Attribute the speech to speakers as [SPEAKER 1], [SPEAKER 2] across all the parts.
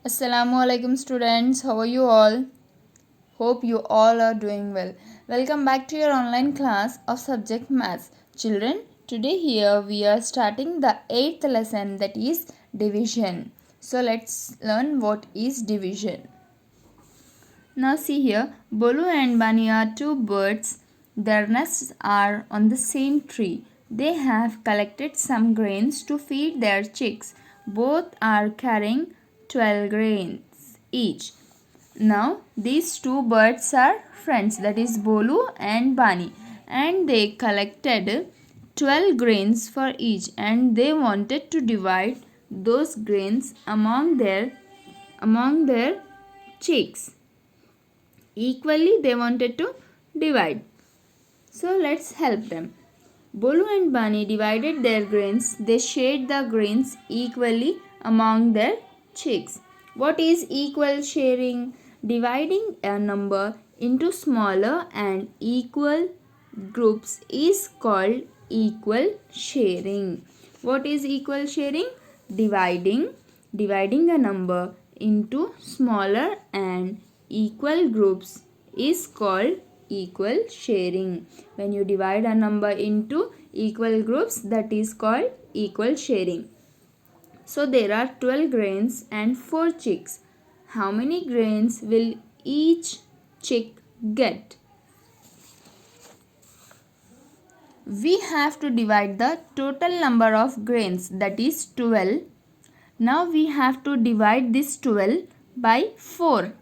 [SPEAKER 1] Assalamualaikum students, how are you all? Hope you all are doing well. Welcome back to your online class of subject maths. Children, today here we are starting the 8th lesson, that is division. So let's learn what is division. Now see here, Bolu and Bani are two birds. Their nests are on the same tree. They have collected some grains to feed their chicks. Both are carrying 12 grains each. Now these two birds are friends, that is Bolu and Bani, and they collected 12 grains for each, and they wanted to divide those grains among their chicks. Equally they wanted to divide. So let's help them. Bolu and Bani divided their grains. They shared the grains equally among their chicks. What is equal sharing? Dividing a number into smaller and equal groups is called equal sharing. What is equal sharing? Dividing a number into smaller and equal groups is called equal sharing. When you divide a number into equal groups, that is called equal sharing. So there are 12 grains and 4 chicks. How many grains will each chick get? We have to divide the total number of grains, that is 12. Now we have to divide this 12 by 4.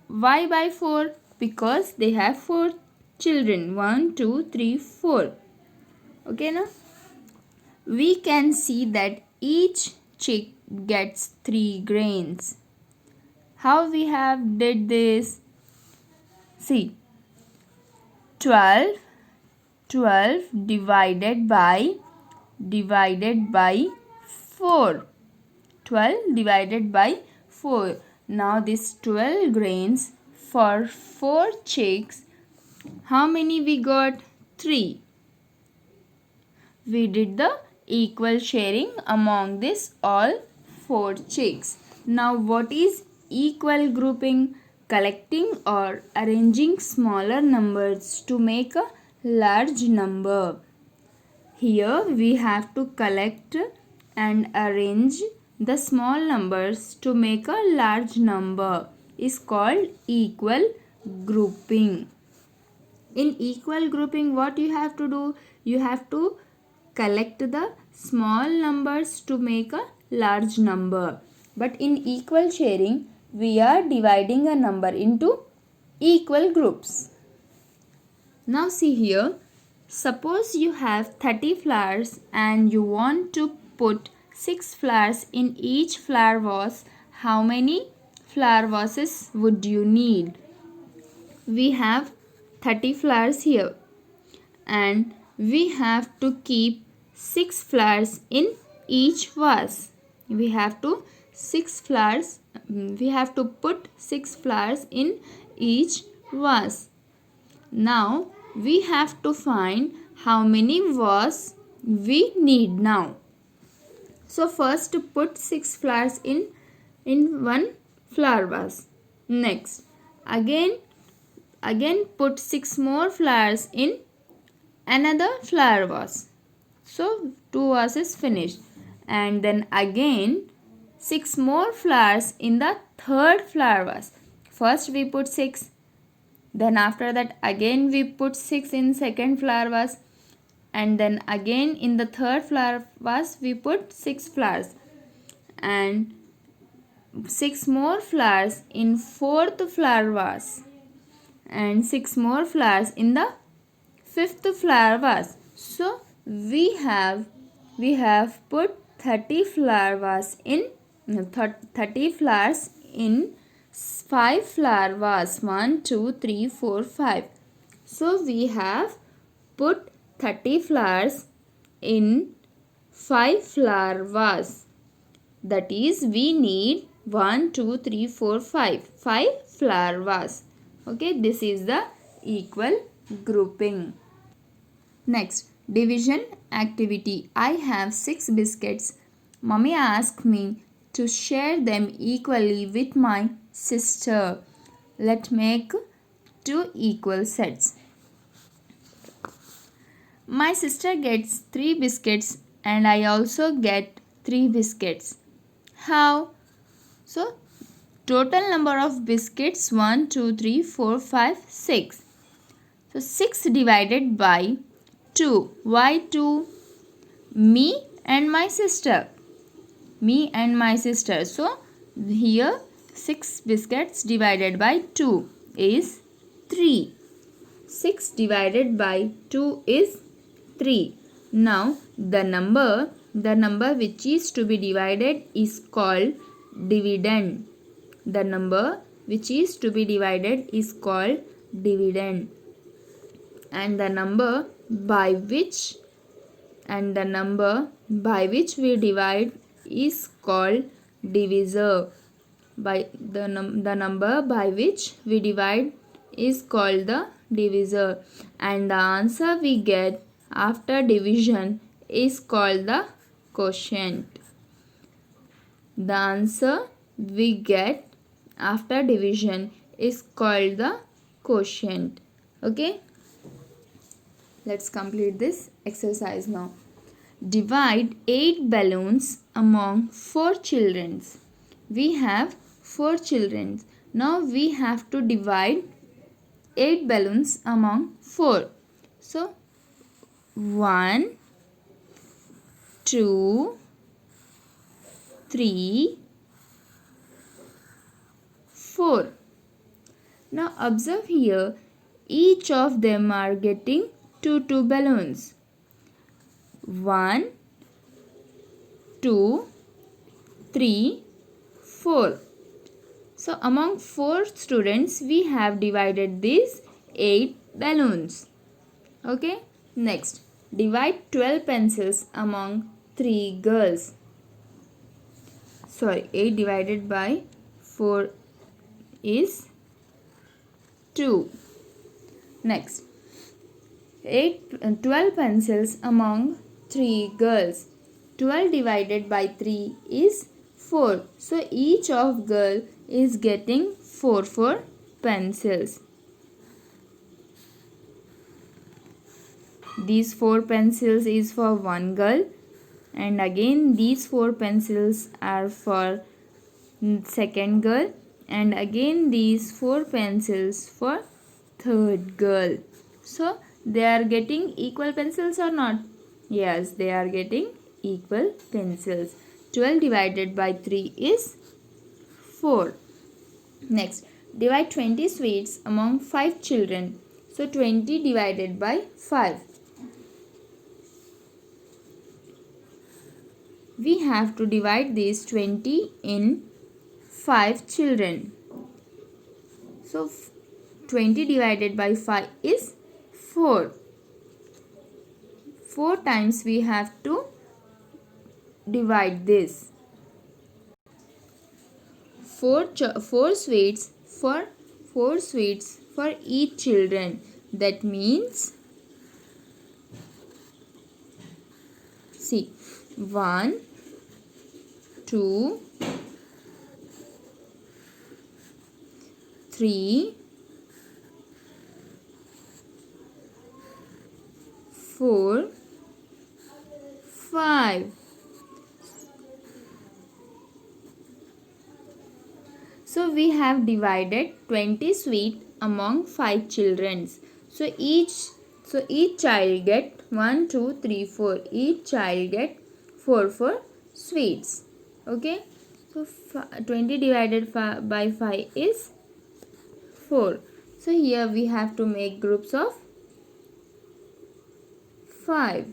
[SPEAKER 1] Why by 4? Because they have 4 children. 1, 2, 3, 4. Okay, now we can see that each chick gets 3 grains. How we have did this? See, 12 divided by 4. 12 divided by 4. Now this 12 grains for 4 chicks. How many we got? 3. We did the equal sharing among this all 4 chicks. Now what is equal grouping? Collecting or arranging smaller numbers to make a large number. Here we have to collect and arrange the small numbers to make a large number is called equal grouping. In equal grouping, what you have to do? You have to collect the small numbers to make a large number. But in equal sharing, we are dividing a number into equal groups. Now see here, suppose you have 30 flowers and you want to put 6 flowers in each flower vase. How many flower vases would you need? We have 30 flowers here and we have to keep 6 flowers in each vase. We have to put 6 flowers in each vase. Now we have to find how many vases we need now. So first put 6 flowers in one flower vase. Next again put 6 more flowers in another flower vase. So 2 vases finished. And then again 6 more flowers in the third flower vase. First we put 6. Then after that again we put 6 in second flower vase. And then again in the third flower vase we put 6 flowers. And 6 more flowers in fourth flower vase. And 6 more flowers in the fifth flower vase. So we have put 30 flowers in 5 flower vase. 1, 2, 3, 4, 5. So we have put 30 flowers in 5 flower vase. That is, we need 1, 2, 3, 4, 5. 5 flower vase. Okay, this is the equal grouping. Next, division activity. I have 6 biscuits. Mummy asked me to share them equally with my sister. Let's make 2 equal sets. My sister gets 3 biscuits and I also get 3 biscuits. How? So, total number of biscuits 1, 2, 3, 4, 5, 6. So, 6 divided by 2. Why 2? Me and my sister. Me and my sister. So, here 6 biscuits divided by 2 is 3. 6 divided by 2 is 3. Now, the number which is to be divided is called dividend. The number which is to be divided is called dividend. And the number by which we divide is called divisor. The number by which we divide is called the divisor, and the answer we get after division is called the quotient. The answer we get after division is called the quotient. Okay, let's complete this exercise now. Divide 8 balloons among 4 children. We have 4 children. Now we have to divide 8 balloons among 4. So 1, 2, 3, 4. Now observe here, each of them are getting 2 balloons. 1, 2, 3, 4. So among 4 students we have divided these 8 balloons. Okay, next divide 12 pencils among 3 girls. 8 divided by 4 is 2. Next 12 pencils among 3 girls. 12 divided by 3 is 4. So each of girl is getting 4 pencils. These 4 pencils is for one girl, and again these 4 pencils are for second girl, and again these 4 pencils for third girl. So they are getting equal pencils or not? Yes, they are getting equal pencils. 12 divided by 3 is 4. Next, divide 20 sweets among 5 children. So 20 divided by 5. We have to divide this 20 in 5 children. So 20 divided by 5 is 4. 4 times we have to divide this. 4 sweets for each children. That means, see, 1, 2, 3, 4, 5. So we have divided 20 sweet among 5 children. So each child get 1, 2, 3, 4. Each child get 4 sweets. Okay. So 20 divided by 5 is 4. So here we have to make groups of 5.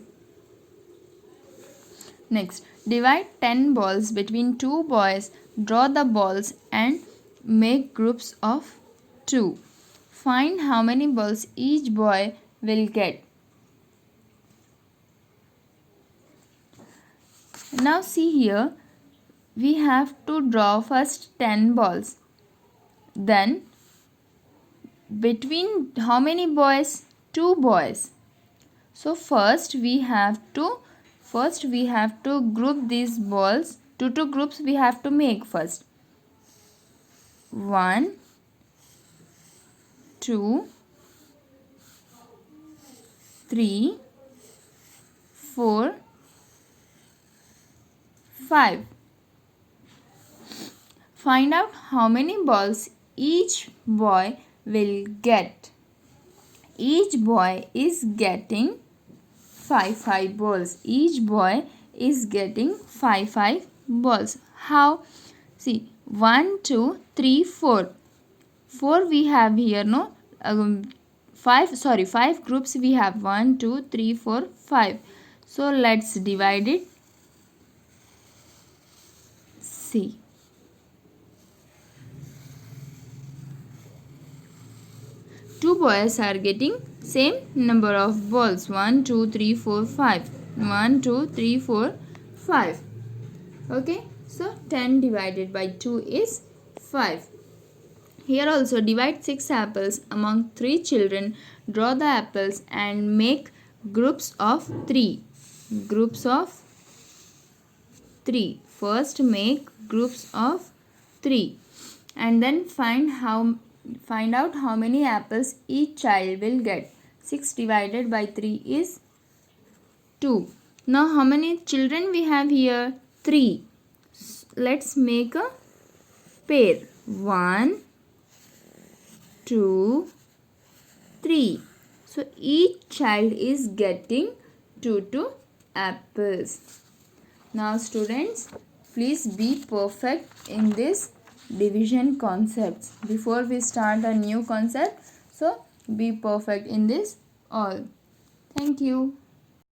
[SPEAKER 1] Next, divide 10 balls between 2 boys. Draw the balls and make groups of 2. Find how many balls each boy will get. Now see here, we have to draw first 10 balls. Then between how many boys? 2 boys. So first we have to group these balls Two groups we have to make first. 1, 2, 3, 4, 5. Find out how many balls each boy will get. Each boy is getting 5 balls. Each boy is getting 5 balls. How? See, 1, 2, 3, 4. 4 we have here, no? 5 groups we have. 1, 2, 3, 4, 5. So let's divide it. See. Two boys are getting same number of balls. 1, 2, 3, 4, 5. 1, 2, 3, 4, 5. Okay. So 10 divided by 2 is 5. Here also divide 6 apples among 3 children. Draw the apples and make groups of 3. Groups of 3. First make groups of 3 and then find out how many apples each child will get. 6 divided by 3 is 2. Now how many children we have here? 3. Let's make a pair. 1, 2, 3. So each child is getting 2 apples. Now students, please be perfect in this division concepts before we start a new concept. So be perfect in this all. Thank you.